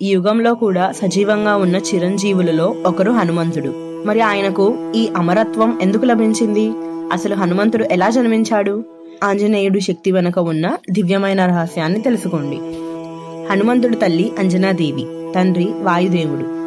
ఈ యుగంలో కూడా సజీవంగా ఉన్న చిరంజీవులలో ఒకరు హనుమంతుడు. మరి ఆయనకు ఈ అమరత్వం ఎందుకు లభించింది? అసలు హనుమంతుడు ఎలా జన్మించాడు? ఆంజనేయుడు శక్తి వెనుక ఉన్న దివ్యమైన రహస్యాన్ని తెలుసుకోండి. హనుమంతుడు తల్లి అంజనాదేవి, తండ్రి వాయుదేవుడు.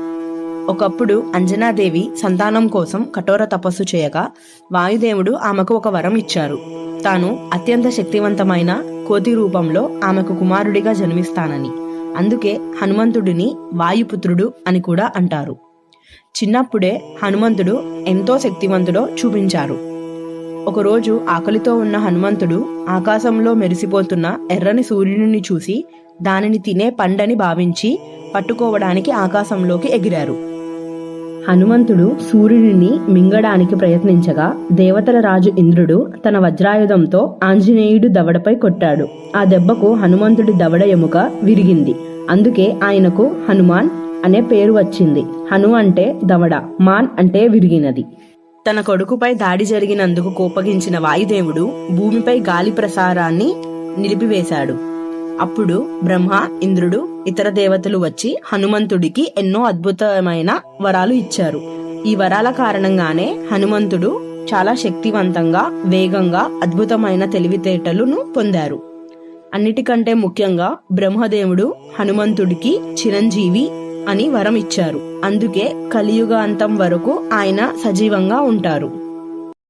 ఒకప్పుడు అంజనాదేవి సంతానం కోసం కఠోర తపస్సు చేయగా వాయుదేవుడు ఆమెకు ఒక వరం ఇచ్చారు. తాను అత్యంత శక్తివంతమైన కోతి రూపంలో ఆమెకు కుమారుడిగా జన్మిస్తానని. అందుకే హనుమంతుడిని వాయుపుత్రుడు అని కూడా అంటారు. చిన్నప్పుడే హనుమంతుడు ఎంతో శక్తివంతుడో చూపించారు. ఒకరోజు ఆకలితో ఉన్న హనుమంతుడు ఆకాశంలో మెరిసిపోతున్న ఎర్రని సూర్యుడిని చూసి దానిని తినే పండని భావించి పట్టుకోవడానికి ఆకాశంలోకి ఎగిరారు. హనుమంతుడు సూర్యుడిని మింగడానికి ప్రయత్నించగా దేవతల రాజు ఇంద్రుడు తన వజ్రాయుధంతో ఆంజనేయుడు దవడపై కొట్టాడు. ఆ దెబ్బకు హనుమంతుడి దవడ ఎముక విరిగింది. అందుకే ఆయనకు హనుమాన్ అనే పేరు వచ్చింది. హను అంటే దవడ, మాన్ అంటే విరిగినది. తన కొడుకుపై దాడి జరిగినందుకు కోపగించిన వాయుదేవుడు భూమిపై గాలి ప్రసారాన్ని నిలిపివేశాడు. అప్పుడు బ్రహ్మ, ఇంద్రుడు, ఇతర దేవతలు వచ్చి హనుమంతుడికి ఎన్నో అద్భుతమైన వరాలు ఇచ్చారు. ఈ వరాల కారణంగానే హనుమంతుడు చాలా శక్తివంతంగా, వేగంగా, అద్భుతమైన తెలివితేటలను పొందారు. అన్నిటికంటే ముఖ్యంగా బ్రహ్మదేవుడు హనుమంతుడికి చిరంజీవి అని వరం ఇచ్చారు. అందుకే కలియుగాంతం వరకు ఆయన సజీవంగా ఉంటారు.